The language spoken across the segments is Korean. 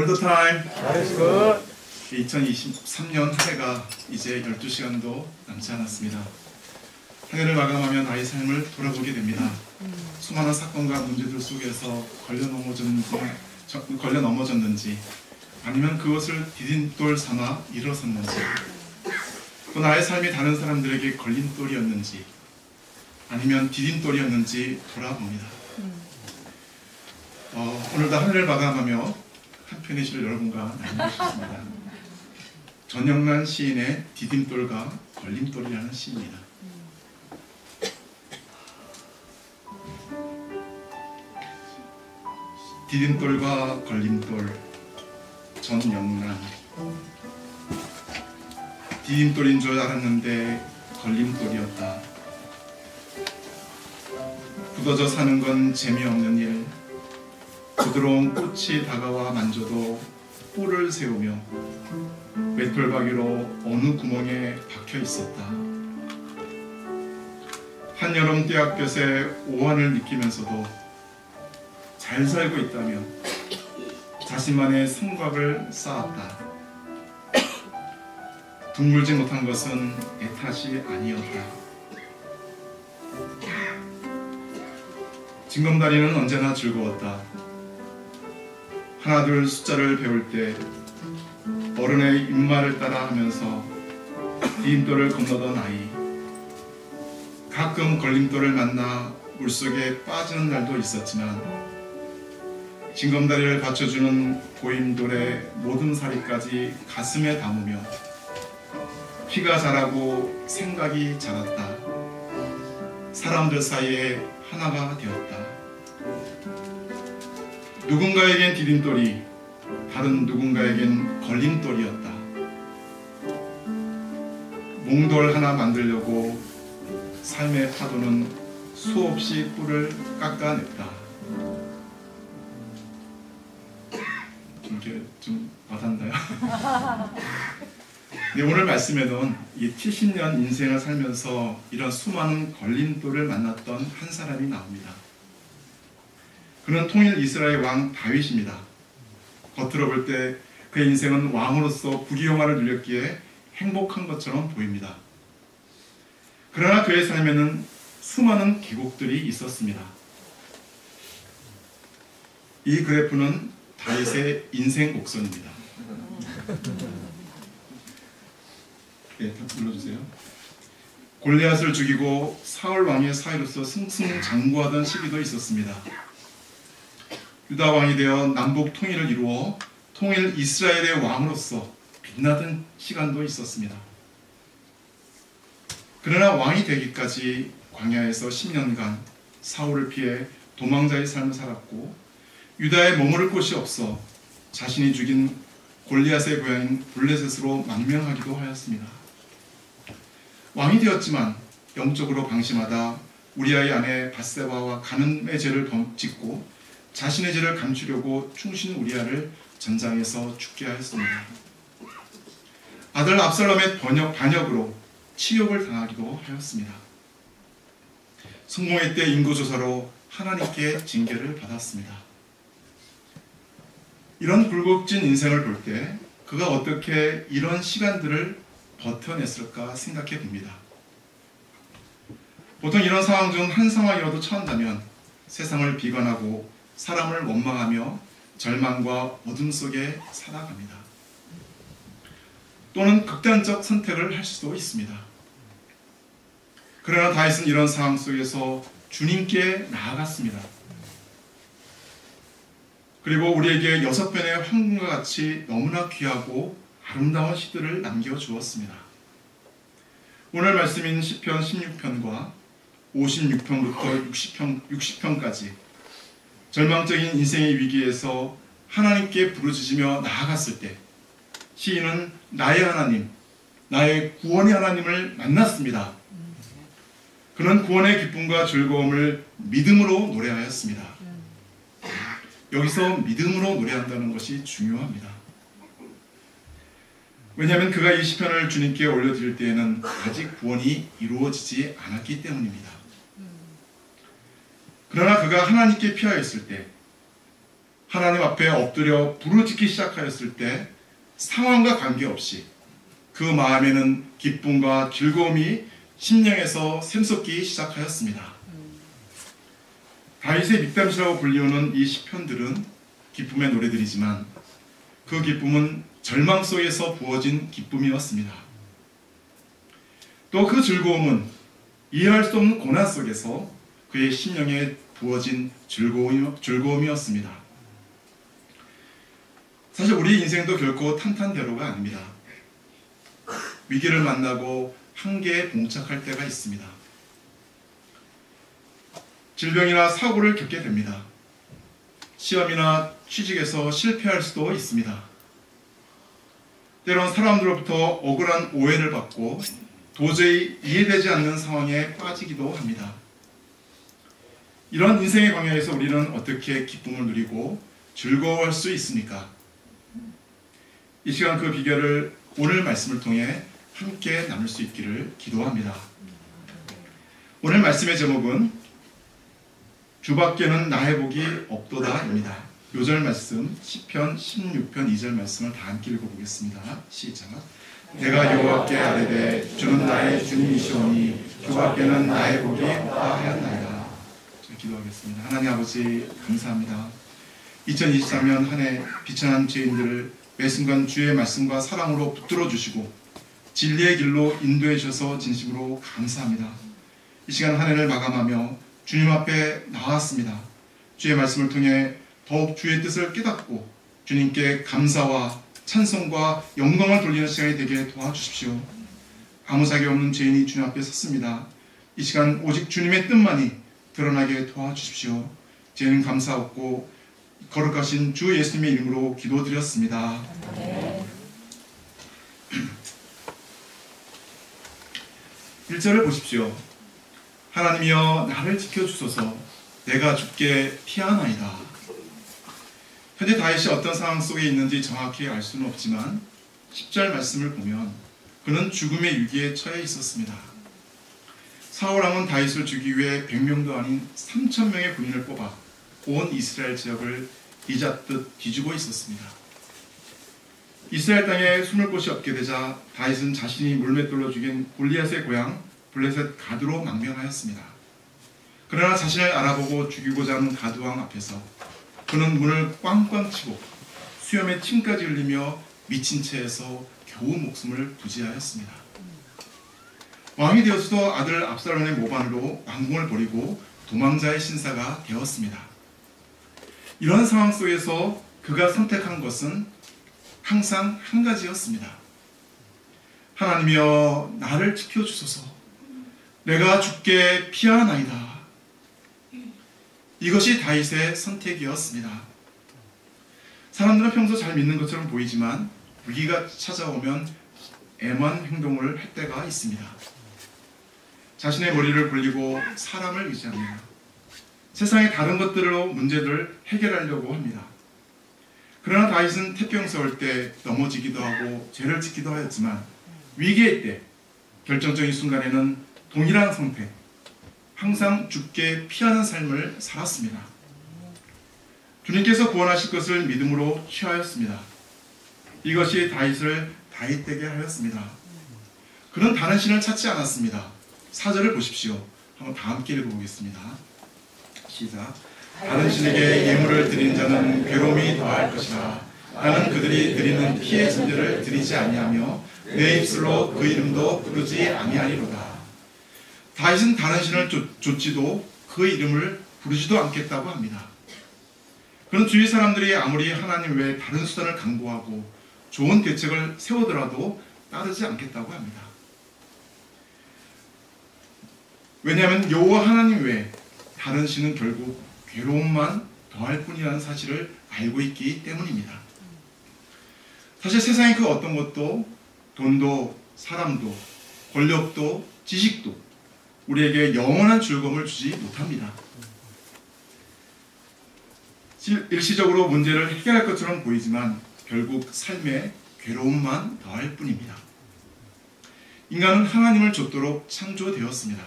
올드타임 2023년 한 해가 이제 12시간도 남지 않았습니다. 한 해를 마감하며 나의 삶을 돌아보게 됩니다. 수많은 사건과 문제들 속에서 걸려 넘어졌는지 아니면 그것을 디딤돌 삼아 일어섰는지, 또 나의 삶이 다른 사람들에게 걸림돌이었는지 아니면 디딤돌이었는지 돌아봅니다. 오늘도 한 해를 마감하며 한 편의 시를 여러분과 나누고 싶습니다. 전영란 시인의 디딤돌과 걸림돌이라는 시입니다. 디딤돌과 걸림돌, 전영란. 디딤돌인 줄 알았는데 걸림돌이었다. 굳어져 사는 건 재미없는 일. 부드러운 꽃이 다가와 만져도 뿔을 세우며 외톨박이로 어느 구멍에 박혀 있었다. 한여름 떼약볕에 오한을 느끼면서도 잘 살고 있다며 자신만의 성곽을 쌓았다. 둥글지 못한 것은 내 탓이 아니었다. 징검다리는 언제나 즐거웠다. 하나둘 숫자를 배울 때 어른의 입말을 따라 하면서 디딤돌을 건너던 아이, 가끔 걸림돌을 만나 물속에 빠지는 날도 있었지만 징검다리를 받쳐주는 고임돌의 모든 사리까지 가슴에 담으며 피가 자라고 생각이 자랐다. 사람들 사이에 하나가 되었다. 누군가에겐 디딤돌이, 다른 누군가에겐 걸림돌이었다. 몽돌 하나 만들려고 삶의 파도는 수없이 뿔을 깎아냈다. 이렇게 좀 와닿나요? 네, 오늘 말씀에는 이 70년 인생을 살면서 이런 수많은 걸림돌을 만났던 한 사람이 나옵니다. 그는 통일 이스라엘 왕 다윗입니다. 겉으로 볼 때 그의 인생은 왕으로서 부귀영화를 누렸기에 행복한 것처럼 보입니다. 그러나 그의 삶에는 수많은 계곡들이 있었습니다. 이 그래프는 다윗의 인생 곡선입니다. 네, 눌러주세요. 골리앗을 죽이고 사울 왕의 사위로서 승승장구하던 시기도 있었습니다. 유다 왕이 되어 남북 통일을 이루어 통일 이스라엘의 왕으로서 빛나던 시간도 있었습니다. 그러나 왕이 되기까지 광야에서 10년간 사울을 피해 도망자의 삶을 살았고 유다에 머무를 곳이 없어 자신이 죽인 골리앗의 고향인 블레셋으로 망명하기도 하였습니다. 왕이 되었지만 영적으로 방심하다 우리아의 아내 밧세바와 간음의 죄를 짓고 자신의 죄를 감추려고 충신 우리아를 전장에서 죽게 하였습니다. 아들 압살롬의 반역으로 치욕을 당하기도 하였습니다. 성공회 때 인구조사로 하나님께 징계를 받았습니다. 이런 굴곡진 인생을 볼 때 그가 어떻게 이런 시간들을 버텨냈을까 생각해 봅니다. 보통 이런 상황 중 한 상황이라도 처한다면 세상을 비관하고 사람을 원망하며 절망과 어둠 속에 살아갑니다. 또는 극단적 선택을 할 수도 있습니다. 그러나 다윗은 이런 상황 속에서 주님께 나아갔습니다. 그리고 우리에게 6편의 황금과 같이 너무나 귀하고 아름다운 시들을 남겨주었습니다. 오늘 말씀인 시편 16편과 56편부터 60편까지 절망적인 인생의 위기에서 하나님께 부르짖으며 나아갔을 때 시인은 나의 하나님, 나의 구원의 하나님을 만났습니다. 그는 구원의 기쁨과 즐거움을 믿음으로 노래하였습니다. 여기서 믿음으로 노래한다는 것이 중요합니다. 왜냐하면 그가 이 시편을 주님께 올려드릴 때에는 아직 구원이 이루어지지 않았기 때문입니다. 그러나 그가 하나님께 피하였을 때 하나님 앞에 엎드려 부르짖기 시작하였을 때 상황과 관계없이 그 마음에는 기쁨과 즐거움이 심령에서 샘솟기 시작하였습니다. 다윗의 믹담시라고 불리우는 이 시편들은 기쁨의 노래들이지만 그 기쁨은 절망 속에서 부어진 기쁨이었습니다. 또 그 즐거움은 이해할 수 없는 고난 속에서 그의 심령에 부어진 즐거움이었습니다. 사실 우리 인생도 결코 탄탄대로가 아닙니다. 위기를 만나고 한계에 봉착할 때가 있습니다. 질병이나 사고를 겪게 됩니다. 시험이나 취직에서 실패할 수도 있습니다. 때론 사람들로부터 억울한 오해를 받고 도저히 이해되지 않는 상황에 빠지기도 합니다. 이런 인생의 광야에서 우리는 어떻게 기쁨을 누리고 즐거워할 수 있습니까? 이 시간 그 비결을 오늘 말씀을 통해 함께 나눌 수 있기를 기도합니다. 오늘 말씀의 제목은 주밖에는 나의 복이 없도다입니다. 요절 말씀 시편 16편 2절 말씀을 다 함께 읽어보겠습니다. 시작. 내가 여호와께 아뢰되 주는 나의 주님이시오니 주밖에는 나의 복이 없다 하였나이다. 기도하겠습니다. 하나님 아버지 감사합니다. 2023년 한 해 비천한 죄인들을 매 순간 주의 말씀과 사랑으로 붙들어 주시고 진리의 길로 인도해 주셔서 진심으로 감사합니다. 이 시간 한 해를 마감하며 주님 앞에 나왔습니다. 주의 말씀을 통해 더욱 주의 뜻을 깨닫고 주님께 감사와 찬송과 영광을 돌리는 시간이 되게 도와주십시오. 아무 자격 없는 죄인이 주님 앞에 섰습니다. 이 시간 오직 주님의 뜻만이 드러나게 도와주십시오. 죄는 감사하고 거룩하신 주 예수님의 이름으로 기도드렸습니다. 네. 1절을 보십시오. 하나님이여 나를 지켜주소서 내가 주께 피하나이다. 현재 다윗이 어떤 상황 속에 있는지 정확히 알 수는 없지만 10절 말씀을 보면 그는 죽음의 위기에 처해 있었습니다. 사울왕은 다윗을 죽이기 위해 100명도 아닌 3,000명의 군인을 뽑아 온 이스라엘 지역을 이잡듯 뒤지고 있었습니다. 이스라엘 땅에 숨을 곳이 없게 되자 다윗은 자신이 물맷돌로 죽인 골리앗의 고향 블레셋 가드로 망명하였습니다. 그러나 자신을 알아보고 죽이고자 하는 가드왕 앞에서 그는 문을 꽝꽝 치고 수염에 침까지 흘리며 미친 채에서 겨우 목숨을 부지하였습니다. 왕이 되어서도 아들 압살롬의 모반으로 왕궁을 버리고 도망자의 신사가 되었습니다. 이런 상황 속에서 그가 선택한 것은 항상 한 가지였습니다. 하나님이여 나를 지켜주소서 내가 주께 피하나이다. 이것이 다윗의 선택이었습니다. 사람들은 평소 잘 믿는 것처럼 보이지만 위기가 찾아오면 애만 행동을 할 때가 있습니다. 자신의 머리를 굴리고 사람을 의지합니다. 세상의 다른 것들로 문제를 해결하려고 합니다. 그러나 다윗은 태평 세울 때 넘어지기도 하고 죄를 짓기도 하였지만 위기의 때 결정적인 순간에는 동일한 선택, 항상 주께 피하는 삶을 살았습니다. 주님께서 구원하실 것을 믿음으로 취하였습니다. 이것이 다윗을 다윗되게 하였습니다. 그는 다른 신을 찾지 않았습니다. 4절을 보십시오. 한번 다 함께 읽어보겠습니다. 시작. 다른 신에게 예물을 드린 자는 괴로움이 더할 것이라. 나는 그들이 드리는 피의 진들을 드리지 아니하며 내 입술로 그 이름도 부르지 아니하리로다. 다윗은 다른 신을 좇지도 그 이름을 부르지도 않겠다고 합니다. 그런 주위 사람들이 아무리 하나님 외에 다른 수단을 강구하고 좋은 대책을 세우더라도 따르지 않겠다고 합니다. 왜냐하면 여호와 하나님 외에 다른 신은 결국 괴로움만 더할 뿐이라는 사실을 알고 있기 때문입니다. 사실 세상의 그 어떤 것도 돈도 사람도 권력도 지식도 우리에게 영원한 즐거움을 주지 못합니다. 일시적으로 문제를 해결할 것처럼 보이지만 결국 삶에 괴로움만 더할 뿐입니다. 인간은 하나님을 좇도록 창조되었습니다.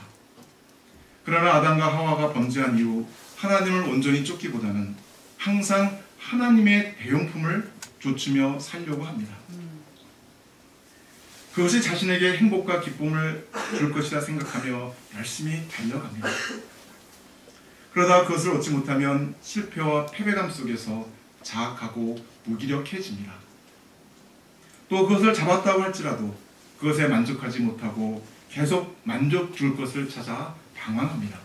그러나 아담과 하와가 범죄한 이후 하나님을 온전히 쫓기보다는 항상 하나님의 대용품을 좇으며 살려고 합니다. 그것이 자신에게 행복과 기쁨을 줄 것이라 생각하며 열심히 달려갑니다. 그러다 그것을 얻지 못하면 실패와 패배감 속에서 자학하고 무기력해집니다. 또 그것을 잡았다고 할지라도 그것에 만족하지 못하고 계속 만족 줄 것을 찾아 방황합니다.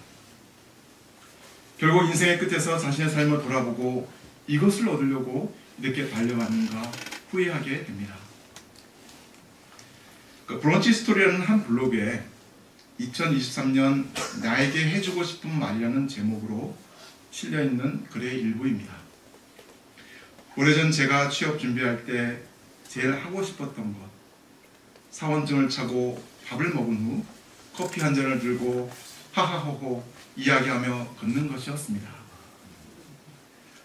결국 인생의 끝에서 자신의 삶을 돌아보고 이것을 얻으려고 이렇게 달려왔는가 후회하게 됩니다. 브런치 스토리라는 한 블로그에 2023년 나에게 해주고 싶은 말이라는 제목으로 실려있는 글의 일부입니다. 오래전 제가 취업 준비할 때 제일 하고 싶었던 것, 사원증을 차고 밥을 먹은 후 커피 한 잔을 들고 하하호호 이야기하며 걷는 것이었습니다.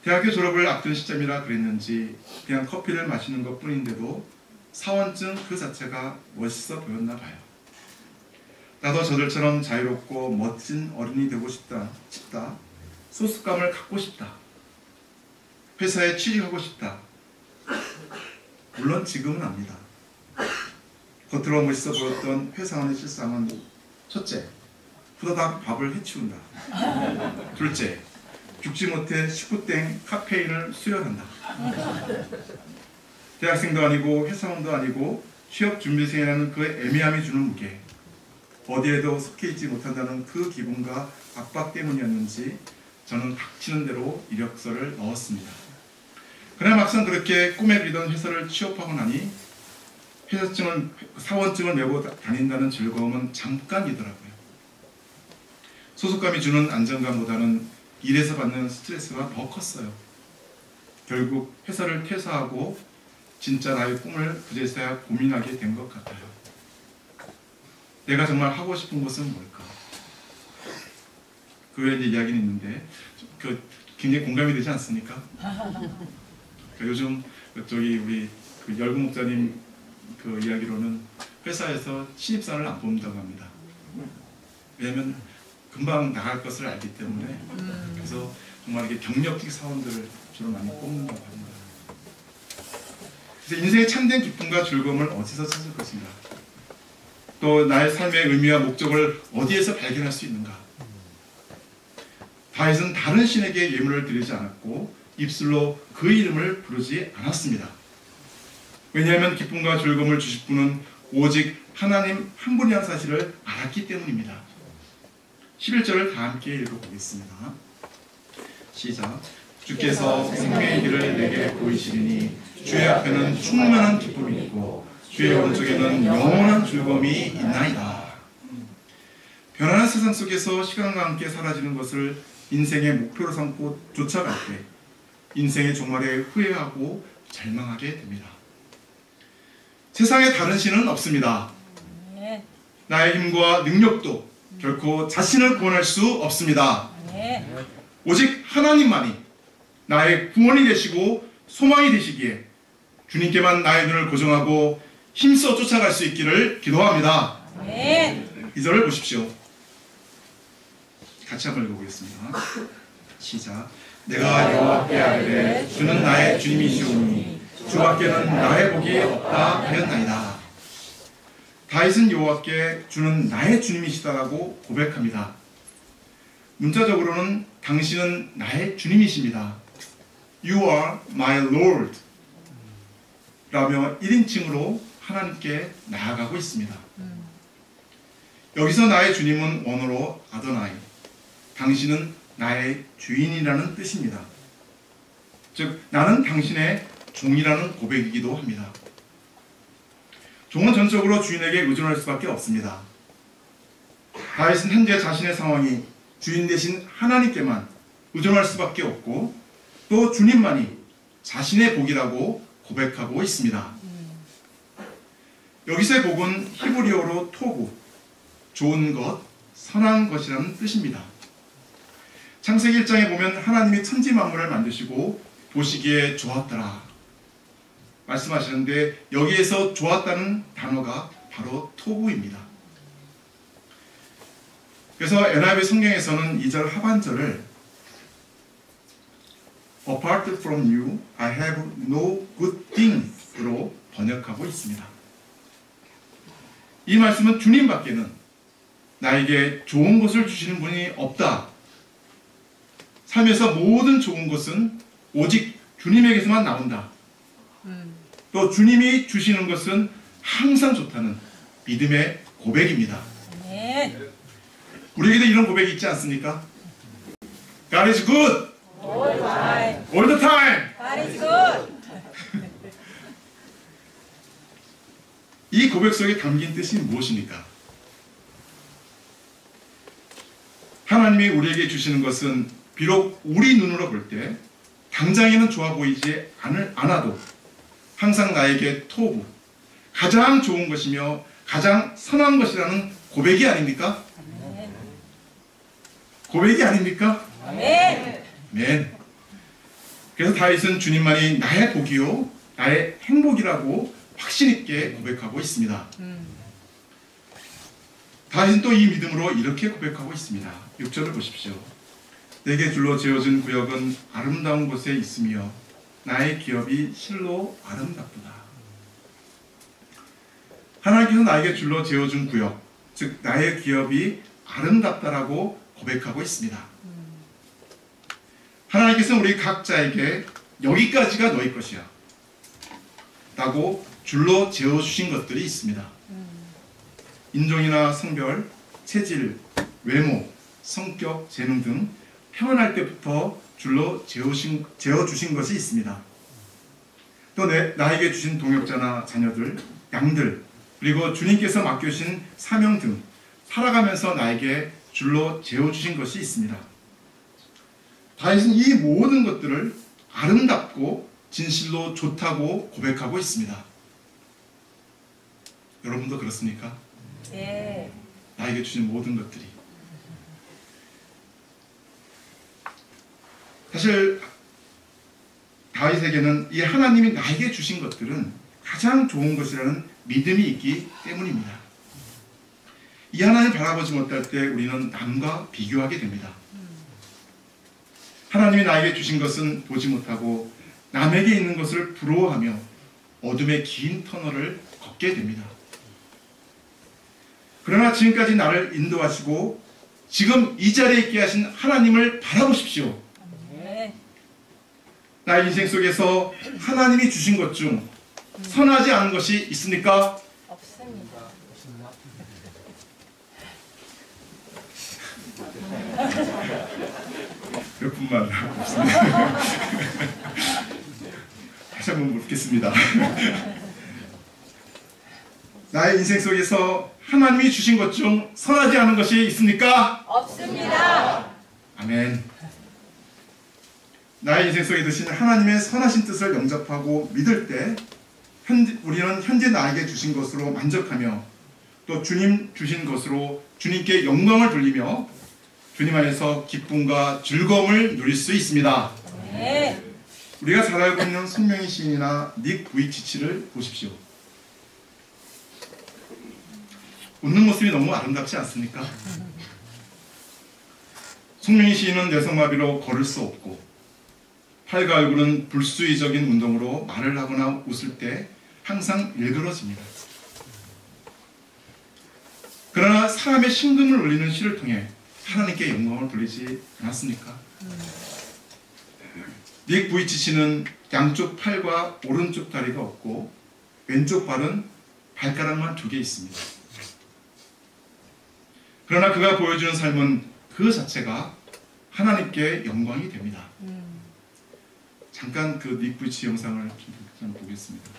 대학교 졸업을 앞둔 시점이라 그랬는지 그냥 커피를 마시는 것 뿐인데도 사원증 그 자체가 멋있어 보였나 봐요. 나도 저들처럼 자유롭고 멋진 어른이 되고 싶다. 소속감을 갖고 싶다. 회사에 취직하고 싶다. 물론 지금은 압니다. 겉으로 멋있어 보였던 회사원의 실상은 첫째, 후다닥 밥을 해치운다. 둘째, 죽지 못해 식구땡 카페인을 수혈한다. 대학생도 아니고 회사원도 아니고 취업준비생이라는 그 애매함이 주는 무게, 어디에도 속해 있지 못한다는 그 기분과 압박 때문이었는지 저는 닥치는 대로 이력서를 넣었습니다. 그러나 막상 그렇게 꿈에 그리던 회사를 취업하고 나니 사원증을 메고 다닌다는 즐거움은 잠깐이더라고요. 소속감이 주는 안정감보다는 일에서 받는 스트레스가 더 컸어요. 결국 회사를 퇴사하고 진짜 나의 꿈을 그제서야 고민하게 된 것 같아요. 내가 정말 하고 싶은 것은 뭘까? 그 외에 이야기는 있는데 굉장히 공감이 되지 않습니까? 요즘 우리 열구 목사님 그 이야기로는 회사에서 신입사원을 안 뽑는다고 합니다. 왜냐하면 금방 나갈 것을 알기 때문에. 그래서 정말 이렇게 경력직 사원들을 주로 많이 뽑는다고 합니다. 그래서 인생의 참된 기쁨과 즐거움을 어디서 찾을 것인가? 또 나의 삶의 의미와 목적을 어디에서 발견할 수 있는가? 다윗은 다른 신에게 예물을 드리지 않았고 입술로 그 이름을 부르지 않았습니다. 왜냐하면 기쁨과 즐거움을 주실 분은 오직 하나님 한 분이라는 사실을 알았기 때문입니다. 11절을 다 함께 읽어보겠습니다. 시작. 주께서 생명의 길을 내게 보이시리니 주의 앞에는 충만한 기쁨이 있고 주의 오른쪽에는 영원한 즐거움이 있나이다. 변화는 세상 속에서 시간과 함께 사라지는 것을 인생의 목표로 삼고 쫓아갈 때 인생의 종말에 후회하고 절망하게 됩니다. 세상에 다른 신은 없습니다. 나의 힘과 능력도 결코 자신을 구원할 수 없습니다. 오직 하나님만이 나의 구원이 되시고 소망이 되시기에 주님께만 나의 눈을 고정하고 힘써 쫓아갈 수 있기를 기도합니다. 2절을 보십시오. 같이 한번 읽어보겠습니다. 시작. 내가 여호와께 아뢰되 주는 나의 주님이시오니 주 밖에는 나의 복이 없다 하였나이다. 다윗은 여호와께 주는 나의 주님이시다라고 고백합니다. 문자적으로는 당신은 나의 주님이십니다. You are my Lord 라며 1인칭으로 하나님께 나아가고 있습니다. 여기서 나의 주님은 원어로 아도나이, 당신은 나의 주인이라는 뜻입니다. 즉 나는 당신의 종이라는 고백이기도 합니다. 종은 전적으로 주인에게 의존할 수밖에 없습니다. 다윗은 현재 자신의 상황이 주인 대신 하나님께만 의존할 수밖에 없고 또 주님만이 자신의 복이라고 고백하고 있습니다. 여기서의 복은 히브리어로 토부, 좋은 것, 선한 것이라는 뜻입니다. 창세기 1장에 보면 하나님이 천지 만물을 만드시고 보시기에 좋았더라 말씀하시는데 여기에서 좋았다는 단어가 바로 토부입니다. 그래서 NIV 성경에서는 2절 하반절을 Apart from you, I have no good thing으로 번역하고 있습니다. 이 말씀은 주님밖에는 나에게 좋은 것을 주시는 분이 없다. 삶에서 모든 좋은 것은 오직 주님에게서만 나온다. 또 주님이 주시는 것은 항상 좋다는 믿음의 고백입니다. 우리에게도 이런 고백이 있지 않습니까? God is good. All time. All the time. God is good. 이 고백 속에 담긴 뜻이 무엇입니까? 하나님이 우리에게 주시는 것은 비록 우리 눈으로 볼 때 당장에는 좋아 보이지 않아도 항상 나에게 토부, 가장 좋은 것이며 가장 선한 것이라는 고백이 아닙니까? 고백이 아닙니까? 아멘. 아멘. 그래서 다윗은 주님만이 나의 복이요 나의 행복이라고 확신 있게 고백하고 있습니다. 다윗은 또 이 믿음으로 이렇게 고백하고 있습니다. 6절을 보십시오. 내게 줄로 지어준 구역은 아름다운 곳에 있으며 나의 기업이 실로 아름답도다. 하나님께서 나에게 줄로 지어준 구역, 즉 나의 기업이 아름답다라고 고백하고 있습니다. 하나님께서는 우리 각자에게 여기까지가 너희 것이야 라고 줄로 지어주신 것들이 있습니다. 인종이나 성별, 체질, 외모, 성격, 재능 등 태어날 때부터 줄로 재어주신 것이 있습니다. 또 나에게 주신 동역자나 자녀들, 양들, 그리고 주님께서 맡겨주신 사명 등 살아가면서 나에게 줄로 재어주신 것이 있습니다. 다윗은 이 모든 것들을 아름답고 진실로 좋다고 고백하고 있습니다. 여러분도 그렇습니까? 예. 나에게 주신 모든 것들이. 사실 다윗에게는 이 하나님이 나에게 주신 것들은 가장 좋은 것이라는 믿음이 있기 때문입니다. 이 하나님을 바라보지 못할 때 우리는 남과 비교하게 됩니다. 하나님이 나에게 주신 것은 보지 못하고 남에게 있는 것을 부러워하며 어둠의 긴 터널을 걷게 됩니다. 그러나 지금까지 나를 인도하시고 지금 이 자리에 있게 하신 하나님을 바라보십시오. 나의 인생 속에서 하나님이 주신 것 중 선하지 않은 것이 있습니까? 없습니다. 몇 분만 없습니다. 다시 한번 묻겠습니다. 나의 인생 속에서 하나님이 주신 것 중 선하지 않은 것이 있습니까? 없습니다. 아멘. 나의 인생 속에 드신 하나님의 선하신 뜻을 영접하고 믿을 때 우리는 현재 나에게 주신 것으로 만족하며 또 주님 주신 것으로 주님께 영광을 돌리며 주님 안에서 기쁨과 즐거움을 누릴 수 있습니다. 네. 우리가 잘 알고 있는 손명희 시인이나 닉 부이치치를 보십시오. 웃는 모습이 너무 아름답지 않습니까? 손명희 시인은 뇌성마비로 걸을 수 없고 팔과 얼굴은 불수의적인 운동으로 말을 하거나 웃을 때 항상 일그러집니다. 그러나 사람의 심금을 울리는 시를 통해 하나님께 영광을 돌리지 않았습니까? 닉 부이치치는 양쪽 팔과 오른쪽 다리가 없고 왼쪽 발은 발가락만 2개 있습니다. 그러나 그가 보여주는 삶은 그 자체가 하나님께 영광이 됩니다. 잠깐 그 닉 부이치 영상을 좀 보겠습니다.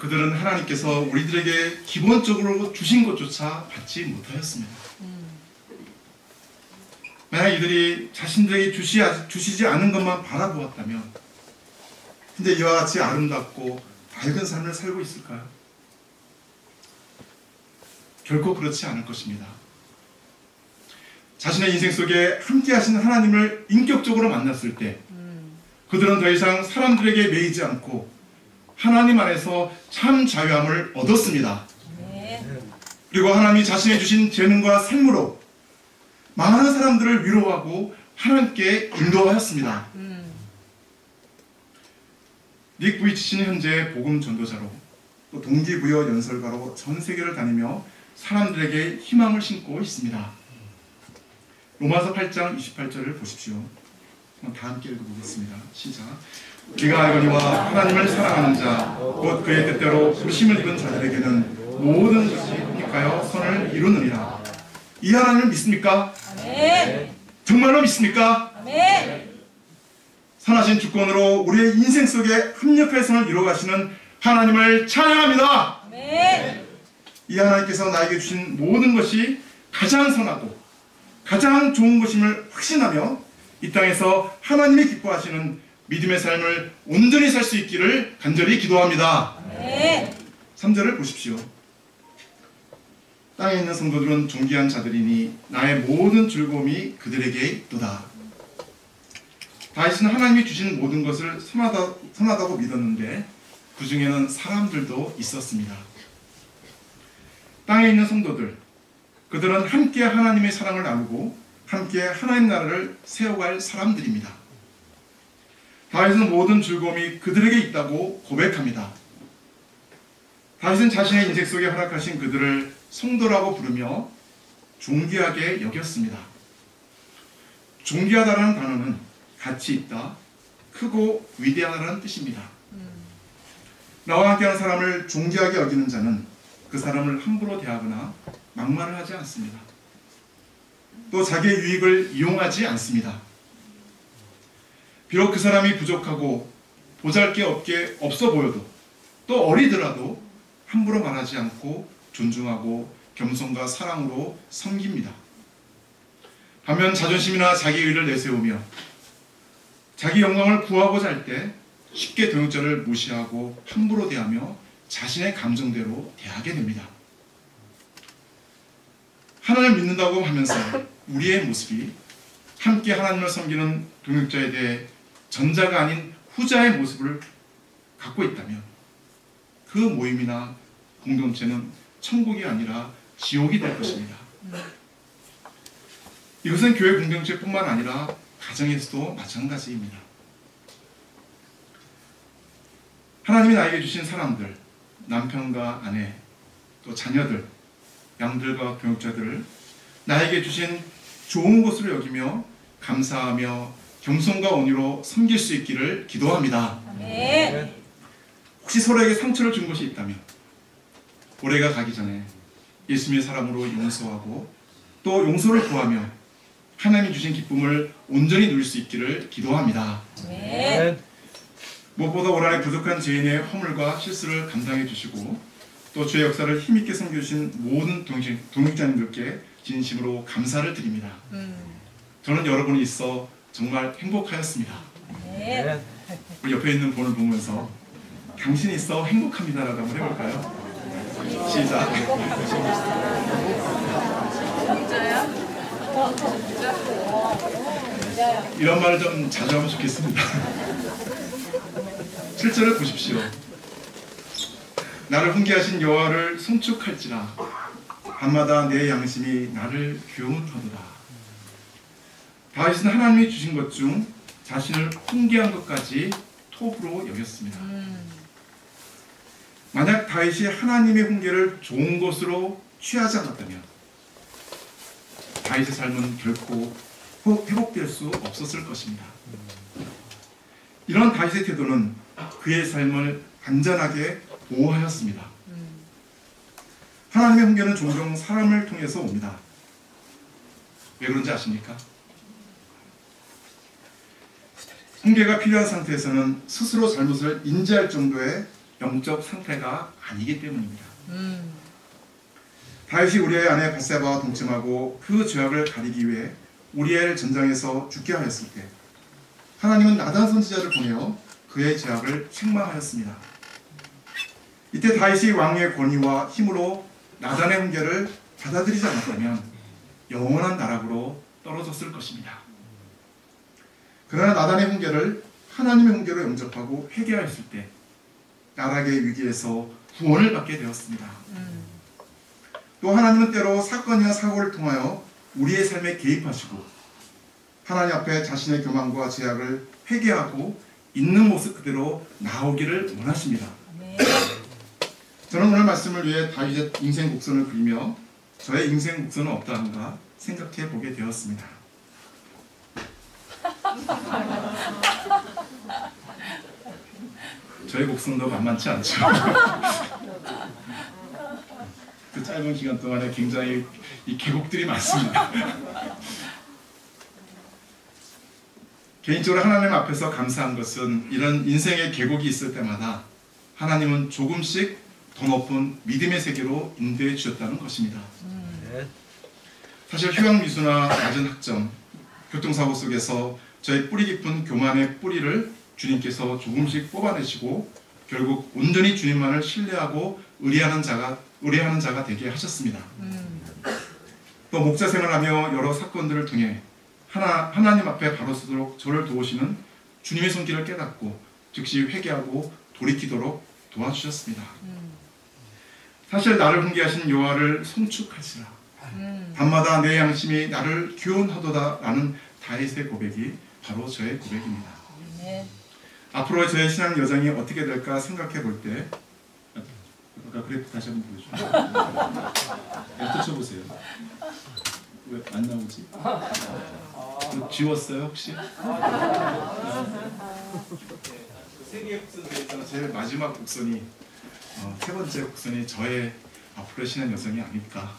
그들은 하나님께서 우리들에게 기본적으로 주신 것조차 받지 못하였습니다. 만약 이들이 자신들에게 주시지 않은 것만 바라보았다면, 근데 이와 같이 아름답고 밝은 삶을 살고 있을까요? 결코 그렇지 않을 것입니다. 자신의 인생 속에 함께 하시는 하나님을 인격적으로 만났을 때 그들은 더 이상 사람들에게 매이지 않고 하나님 안에서 참 자유함을 얻었습니다. 그리고 하나님이 자신이 주신 재능과 삶으로 많은 사람들을 위로하고 하나님께 인도하였습니다. 닉 부이치는 현재 복음 전도자로 또 동기부여 연설가로 전 세계를 다니며 사람들에게 희망을 심고 있습니다. 로마서 8장 28절을 보십시오. 다 함께 읽어보겠습니다. 시작. 우리가 알거니와 하나님을 사랑하는 자 곧 그의 뜻대로 부르심을 입은 자들에게는 모든 것이 합력하여 선을 이루느니라. 이 하나님을 믿습니까? 아멘. 정말로 믿습니까? 아멘. 선하신 주권으로 우리의 인생 속에 합력할 선을 이루어가시는 하나님을 찬양합니다. 아멘. 이 하나님께서 나에게 주신 모든 것이 가장 선하고 가장 좋은 것임을 확신하며 이 땅에서 하나님이 기뻐하시는 믿음의 삶을 온전히 살 수 있기를 간절히 기도합니다. 아멘. 3절을 보십시오. 땅에 있는 성도들은 존귀한 자들이니 나의 모든 즐거움이 그들에게 있도다. 다윗은 하나님이 주신 모든 것을 선하다고 믿었는데 그 중에는 사람들도 있었습니다. 땅에 있는 성도들, 그들은 함께 하나님의 사랑을 나누고 함께 하나님 나라를 세워갈 사람들입니다. 다윗은 모든 즐거움이 그들에게 있다고 고백합니다. 다윗은 자신의 인생 속에 허락하신 그들을 성도라고 부르며 존귀하게 여겼습니다. 존귀하다라는 단어는 가치 있다, 크고 위대하다는 뜻입니다. 나와 함께하는 사람을 존귀하게 여기는 자는 그 사람을 함부로 대하거나 막말을 하지 않습니다. 또 자기의 유익을 이용하지 않습니다. 비록 그 사람이 부족하고 보잘게 없어 보여도 또 어리더라도 함부로 말하지 않고 존중하고 겸손과 사랑으로 섬깁니다. 반면 자존심이나 자기 의를 내세우며 자기 영광을 구하고자 할 때 쉽게 동역자를 무시하고 함부로 대하며 자신의 감정대로 대하게 됩니다. 하나님을 믿는다고 하면서 우리의 모습이 함께 하나님을 섬기는 동역자에 대해 전자가 아닌 후자의 모습을 갖고 있다면 그 모임이나 공동체는 천국이 아니라 지옥이 될 것입니다. 이것은 교회 공동체뿐만 아니라 가정에서도 마찬가지입니다. 하나님이 나에게 주신 사람들, 남편과 아내, 또 자녀들, 양들과 동역자들을 나에게 주신 좋은 것으로 여기며 감사하며 겸손과 온유로 섬길 수 있기를 기도합니다. 아멘. 혹시 서로에게 상처를 준 것이 있다면 올해가 가기 전에 예수님의 사랑으로 용서하고 또 용서를 구하며 하나님이 주신 기쁨을 온전히 누릴 수 있기를 기도합니다. 아멘. 무엇보다 올 한해 부족한 죄인의 허물과 실수를 감당해 주시고 또 주의 역사를 힘있게 섬겨주신 모든 동역자님들께 진심으로 감사를 드립니다. 저는 여러분이 있어 정말 행복하였습니다. 아멘. 우리 옆에 있는 분을 보면서 당신이 있어 행복합니다라고 한번 해볼까요? 시작. 이런 말을 좀 자주 하면 좋겠습니다. 7절을 보십시오. 나를 훈계하신 여호와를 송축할지라 밤마다 내 양심이 나를 교훈하도다. 다윗은 하나님이 주신 것 중 자신을 훈계한 것까지 톱으로 여겼습니다. 만약 다윗이 하나님의 훈계를 좋은 것으로 취하지 않았다면 다윗의 삶은 결코 회복될 수 없었을 것입니다. 이런 다윗의 태도는 그의 삶을 안전하게 보호하였습니다. 하나님의 훈계는 종종 사람을 통해서 옵니다. 왜 그런지 아십니까? 훈계가 필요한 상태에서는 스스로 잘못을 인지할 정도의 영적 상태가 아니기 때문입니다. 다윗이 우리의 아내 밧세바와 동침하고 그 죄악을 가리기 위해 우리엘 전장에서 죽게 하였을 때 하나님은 나단 선지자를 보내어 그의 죄악을 책망하였습니다. 이때 다윗이 왕의 권위와 힘으로 나단의 훈계를 받아들이지 않았다면 영원한 나락으로 떨어졌을 것입니다. 그러나 나단의 훈계를 하나님의 훈계로 영접하고 회개하였을 때 나락의 위기에서 구원을 받게 되었습니다. 또 하나님은 때로 사건이나 사고를 통하여 우리의 삶에 개입하시고 하나님 앞에 자신의 교만과 죄악을 회개하고 있는 모습 그대로 나오기를 원하십니다. 저는 오늘 말씀을 위해 다윗의 인생 곡선을 그리며 저의 인생 곡선은 어떠한가 생각해 보게 되었습니다. 저의 곡선도 만만치 않죠. 그 짧은 기간 동안에 굉장히 이 계곡들이 많습니다. 개인적으로 하나님 앞에서 감사한 것은 이런 인생의 계곡이 있을 때마다 하나님은 조금씩 더 높은 믿음의 세계로 인도해 주셨다는 것입니다. 사실 휴양미수나 낮은 학점, 교통사고 속에서 저의 뿌리 깊은 교만의 뿌리를 주님께서 조금씩 뽑아내시고 결국 온전히 주님만을 신뢰하고 의뢰하는 자가 되게 하셨습니다. 또 목자 생활하며 여러 사건들을 통해 하나님 앞에 바로 서도록 저를 도우시는 주님의 손길을 깨닫고 즉시 회개하고 돌이키도록 도와주셨습니다. 사실 나를 훈계하신 여호와를 송축하시라. 밤마다 내 양심이 나를 교훈하도다 라는 다윗의 고백이 바로 저의 고백입니다. 앞으로의 저의 신앙 여정이 어떻게 될까 생각해 볼 때 아까 그래프 다시 한번 보여줘. 펼쳐보세요. 왜 안 나오지? 지웠어요 혹시? 세 개의 곡선 중에서 제일 마지막 곡선이 세 번째 곡선이 저의 앞으로의 신앙 여정이 아닐까.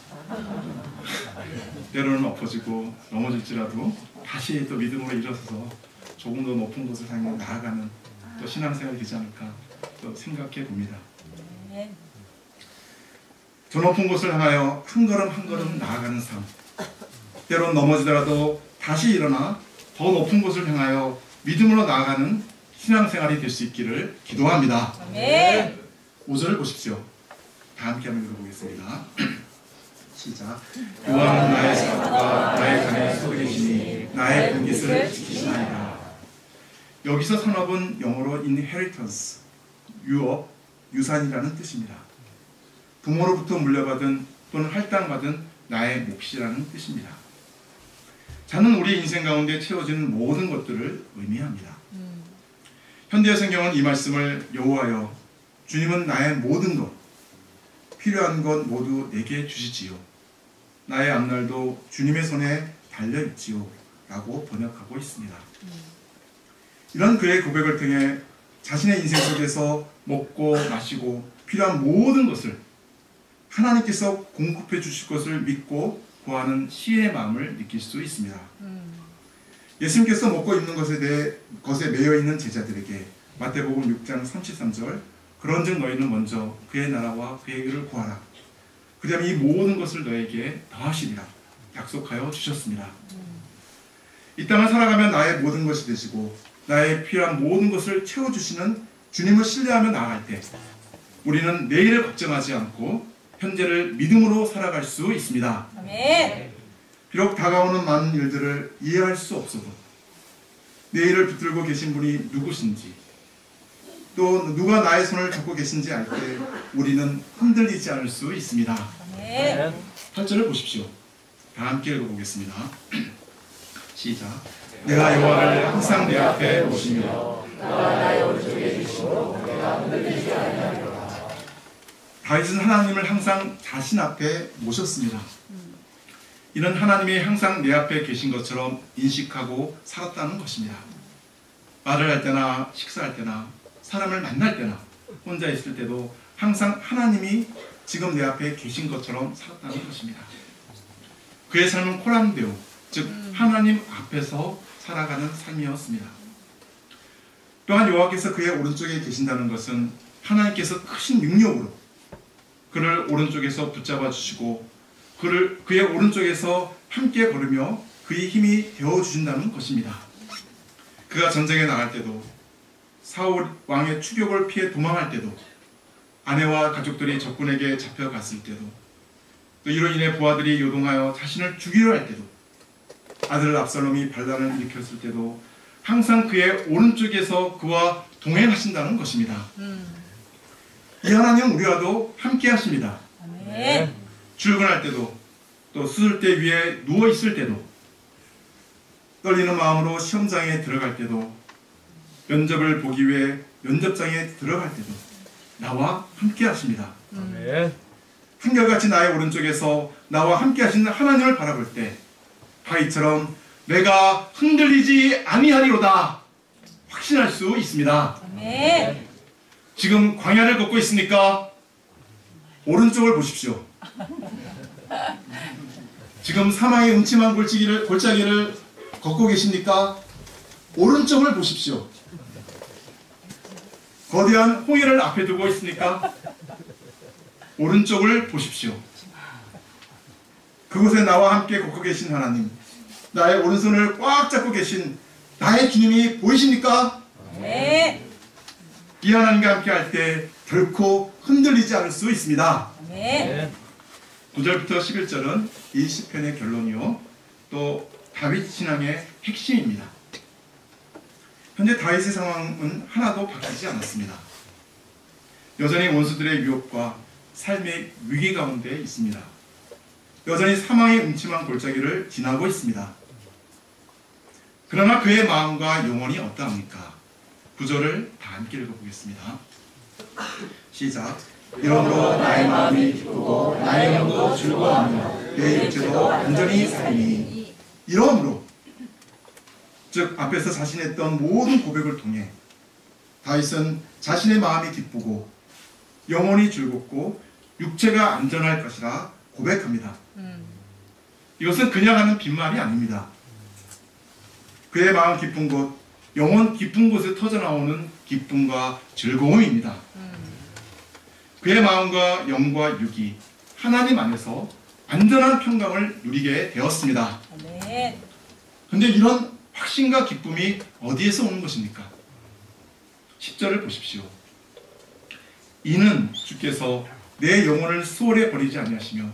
때로는 엎어지고 넘어질지라도 다시 또 믿음으로 일어서서 조금 더 높은 곳을 향해 나아가는 또 신앙생활이 되지 않을까 또 생각해 봅니다. 저 높은 곳을 향하여 한 걸음 한 걸음 나아가는 삶, 때론 넘어지더라도 다시 일어나 더 높은 곳을 향하여 믿음으로 나아가는 신앙생활이 될 수 있기를 기도합니다. 5절을 보십시오. 다 함께 한번 읽어보겠습니다. 시작. 여호와는 나의 사업과 나의 간에 소개시니 나의 분깃을 지키시나이다. 여기서 산업은 영어로 inheritance, 유업, 유산이라는 뜻입니다. 부모로부터 물려받은 또는 할당받은 나의 몫이라는 뜻입니다. 자는 우리 인생 가운데 채워지는 모든 것들을 의미합니다. 현대의 성경은 이 말씀을 여호와여 주님은 나의 모든 것, 필요한 것 모두 내게 주시지요. 나의 앞날도 주님의 손에 달려있지요. 라고 번역하고 있습니다. 이런 그의 고백을 통해 자신의 인생 속에서 먹고 마시고 필요한 모든 것을 하나님께서 공급해 주실 것을 믿고 구하는 시의 마음을 느낄 수 있습니다. 예수님께서 먹고 입는 것에 매여 있는 제자들에게 마태복음 6장 33절 그런즉 너희는 먼저 그의 나라와 그의 의를 구하라. 그다음에 이 모든 것을 너에게 더하시리라 약속하여 주셨습니다. 이 땅을 살아가면 나의 모든 것이 되시고 나의 필요한 모든 것을 채워주시는 주님을 신뢰하며 나아갈 때 우리는 내일을 걱정하지 않고 현재를 믿음으로 살아갈 수 있습니다. 아멘. 비록 다가오는 많은 일들을 이해할 수 없어도 내일을 붙들고 계신 분이 누구신지 또 누가 나의 손을 잡고 계신지 알 때 우리는 흔들리지 않을 수 있습니다. 아멘. 8절을 보십시오. 다 함께 읽어보겠습니다. 시작. 내가 여호와를 항상 내 앞에 모시며 너가 나의 오른쪽에 계시고 내가 흔들리지 아니하리로다. 다윗은 하나님을 항상 자신 앞에 모셨습니다. 이는 하나님이 항상 내 앞에 계신 것처럼 인식하고 살았다는 것입니다. 말을 할 때나 식사할 때나 사람을 만날 때나 혼자 있을 때도 항상 하나님이 지금 내 앞에 계신 것처럼 살았다는 것입니다. 그의 삶은 코람데오, 즉 하나님 앞에서 살아가는 삶이었습니다. 또한 여호와께서 그의 오른쪽에 계신다는 것은 하나님께서 크신 능력으로 그를 오른쪽에서 붙잡아 주시고 그의 오른쪽에서 함께 걸으며 그의 힘이 되어주신다는 것입니다. 그가 전쟁에 나갈 때도 사울 왕의 추격을 피해 도망할 때도 아내와 가족들이 적군에게 잡혀갔을 때도 또 이로 인해 부하들이 요동하여 자신을 죽이려 할 때도 아들 압살롬이 반란을 일으켰을 때도 항상 그의 오른쪽에서 그와 동행하신다는 것입니다. 이 하나님은 우리와도 함께 하십니다. 아멘. 출근할 때도 또 수술대 위에 누워 있을 때도 떨리는 마음으로 시험장에 들어갈 때도 면접을 보기 위해 면접장에 들어갈 때도 나와 함께 하십니다. 아멘. 한결같이 나의 오른쪽에서 나와 함께 하시는 하나님을 바라볼 때 다윗처럼 내가 흔들리지 아니하리로다 확신할 수 있습니다. 아멘. 지금 광야를 걷고 있으니까 오른쪽을 보십시오. 지금 사망의 음침한 골짜기를 걷고 계십니까? 오른쪽을 보십시오. 거대한 홍해를 앞에 두고 있으니까 오른쪽을 보십시오. 그곳에 나와 함께 걷고 계신 하나님, 나의 오른손을 꽉 잡고 계신 나의 주님이 보이십니까? 네. 이 하나님과 함께 할 때 결코 흔들리지 않을 수 있습니다. 네. 9절부터 11절은 이 시편의 결론이요 또 다윗 신앙의 핵심입니다. 현재 다윗의 상황은 하나도 바뀌지 않았습니다. 여전히 원수들의 유혹과 삶의 위기 가운데 있습니다. 여전히 사망의 음침한 골짜기를 지나고 있습니다. 그러나 그의 마음과 영혼이 어떠합니까? 9절을 다 함께 읽어보겠습니다. 시작. 이러므로 나의 마음이 기쁘고 나의 영도 즐거워하며 내 육체도 완전히 살리니. 이러므로, 즉 앞에서 자신이 했던 모든 고백을 통해 다윗은 자신의 마음이 기쁘고 영혼이 즐겁고 육체가 안전할 것이라 고백합니다. 이것은 그냥 하는 빈말이 아닙니다. 그의 마음 깊은 곳, 영혼 깊은 곳에 터져나오는 기쁨과 즐거움입니다. 그의 마음과 영과 육이 하나님 안에서 안전한 평강을 누리게 되었습니다. 그런데 이런 확신과 기쁨이 어디에서 오는 것입니까? 10절을 보십시오. 이는 주께서 내 영혼을 수월에 버리지 아니하시며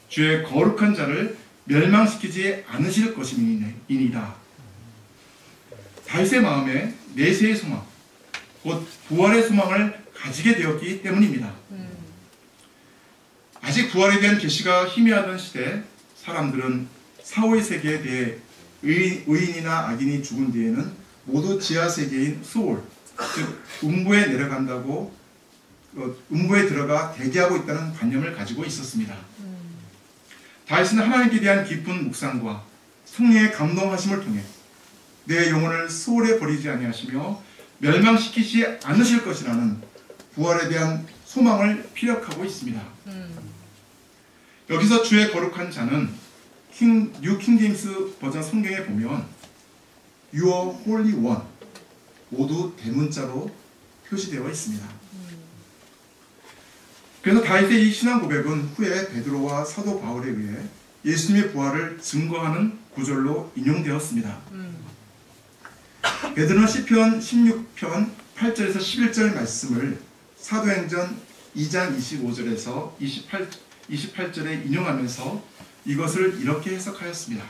주의 거룩한 자를 멸망시키지 않으실 것임이니이다. 다윗의 마음에 내세의 소망, 곧 부활의 소망을 가지게 되었기 때문입니다. 아직 부활에 대한 계시가 희미하던 시대 사람들은 사후의 세계에 대해 의인이나 악인이 죽은 뒤에는 모두 지하세계인 수올, 즉 음부에 내려간다고 음부에 들어가 대기하고 있다는 관념을 가지고 있었습니다. 다윗은 하나님께 대한 깊은 묵상과 성령의 감동하심을 통해 내 영혼을 수월에 버리지 아니하시며 멸망시키지 않으실 것이라는 부활에 대한 소망을 피력하고 있습니다. 여기서 주의 거룩한 자는 뉴 킹제임스 버전 성경에 보면 Your Holy One 모두 대문자로 표시되어 있습니다. 그래서 다윗의 이 신앙 고백은 후에 베드로와 사도 바울에 의해 예수님의 부활을 증거하는 구절로 인용되었습니다. 베드로는 시편 16편 8절에서 11절 말씀을 사도행전 2장 25절에서 28절에 인용하면서 이것을 이렇게 해석하였습니다.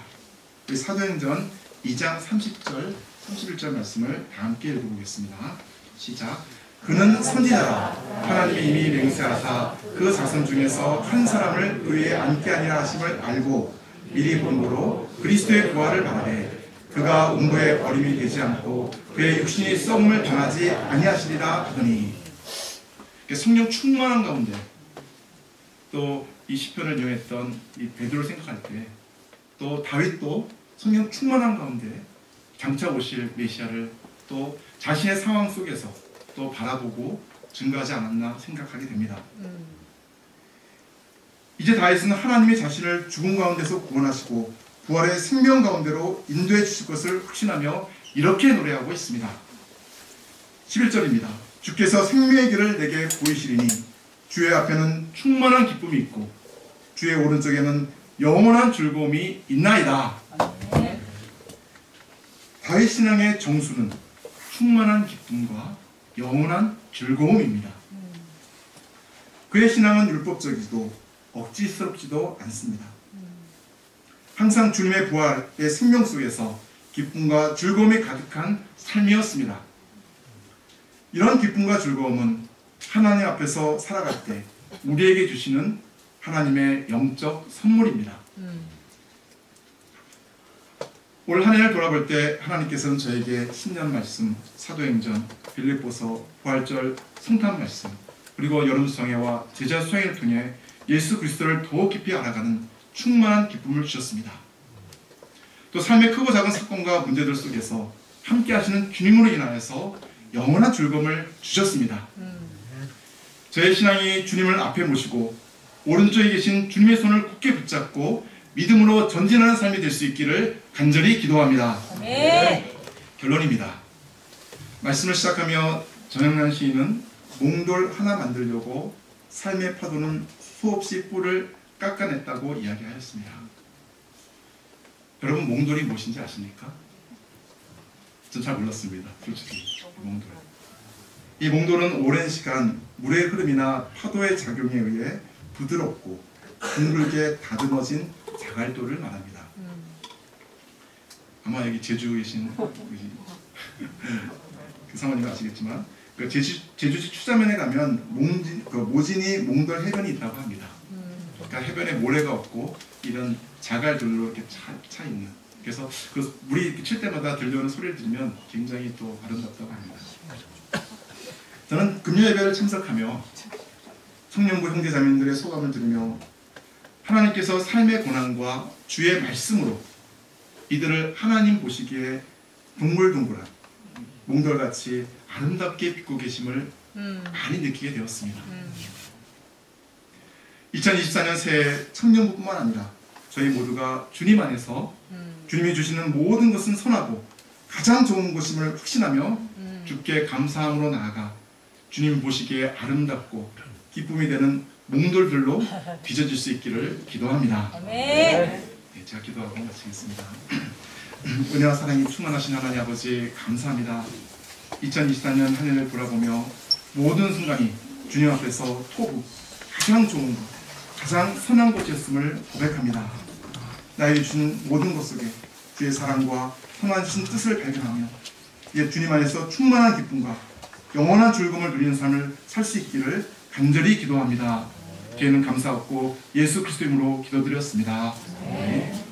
사도행전 2장 30절, 31절 말씀을 다 함께 읽어보겠습니다. 시작. 그는 선지자라 하나님이 이미 맹세하사 그 자손 중에서 한 사람을 그 위에 앉게 하리라 하심을 알고 미리 본고로 그리스도의 부활을 바라되 그가 음부에 버림이 되지 않고 그의 육신이 썩음을 당하지 아니하시리라 하더니, 성령 충만한 가운데 또 이 시편을 인용했던 이 베드로를 생각할 때 또 다윗도 성령 충만한 가운데 장차 오실 메시아를 또 자신의 상황 속에서 또 바라보고 증거하지 않았나 생각하게 됩니다. 이제 다윗은 하나님이 자신을 죽음 가운데서 구원하시고 부활의 생명 가운데로 인도해 주실 것을 확신하며 이렇게 노래하고 있습니다. 11절입니다. 주께서 생명의 길을 내게 보이시리니 주의 앞에는 충만한 기쁨이 있고 주의 오른쪽에는 영원한 즐거움이 있나이다. 다윗 신앙의 정수는 충만한 기쁨과 영원한 즐거움입니다. 그의 신앙은 율법적이지도 억지스럽지도 않습니다. 항상 주님의 부활의 생명 속에서 기쁨과 즐거움이 가득한 삶이었습니다. 이런 기쁨과 즐거움은 하나님 앞에서 살아갈 때 우리에게 주시는 하나님의 영적 선물입니다. 올 한 해를 돌아볼 때 하나님께서는 저에게 신년 말씀, 사도행전, 빌립보서, 부활절, 성탄 말씀, 그리고 여름 수양회와 제자 수양회를 통해 예수 그리스도를 더욱 깊이 알아가는 충만한 기쁨을 주셨습니다. 또 삶의 크고 작은 사건과 문제들 속에서 함께 하시는 주님으로 인하여서 영원한 즐거움을 주셨습니다. 저의 신앙이 주님을 앞에 모시고 오른쪽에 계신 주님의 손을 굳게 붙잡고 믿음으로 전진하는 삶이 될 수 있기를 간절히 기도합니다. 결론입니다. 말씀을 시작하며 정영란 시인은 몽돌 하나 만들려고 삶의 파도는 수없이 뿔을 깎아냈다고 이야기하였습니다. 여러분, 몽돌이 무엇인지 아십니까? 전 잘 몰랐습니다. 솔직히 몽돌. 이 몽돌은 오랜 시간 물의 흐름이나 파도의 작용에 의해 부드럽고 둥글게 다듬어진 자갈돌을 말합니다. 아마 여기 제주에 계신 그 사모님은 아시겠지만 그 제주시 추자면에 가면 모진이 몽돌 해변이 있다고 합니다. 그러니까 해변에 모래가 없고 이런 자갈돌로 이렇게 차 있는. 그래서 그 물이 칠 때마다 들려오는 소리를 들으면 굉장히 또 아름답다고 합니다. 저는 금요 예배를 참석하며 청년부 형제자매들의 소감을 들으며 하나님께서 삶의 고난과 주의 말씀으로 이들을 하나님 보시기에 동글동글한 몽돌같이 아름답게 빚고 계심을 많이 느끼게 되었습니다. 2024년 새해 청년부뿐만 아니라 저희 모두가 주님 안에서 주님이 주시는 모든 것은 선하고 가장 좋은 것임을 확신하며 주께 감사함으로 나아가 주님 보시기에 아름답고 기쁨이 되는 몽돌들로 빚어질 수 있기를 기도합니다. 네, 제가 기도하고 마치겠습니다. 은혜와 사랑이 충만하신 하나님 아버지 감사합니다. 2024년 한 해를 돌아보며 모든 순간이 주님 앞에서 토부 가장 좋은 것, 가장 선한 것이었음을 고백합니다. 나에게 주신 모든 것 속에 주의 사랑과 선하신 뜻을 발견하며 이제 주님 안에서 충만한 기쁨과 영원한 즐거움을 누리는 삶을 살 수 있기를 간절히 기도합니다. 저희는 감사 없고 예수 그리스도 이름으로 기도드렸습니다. 네.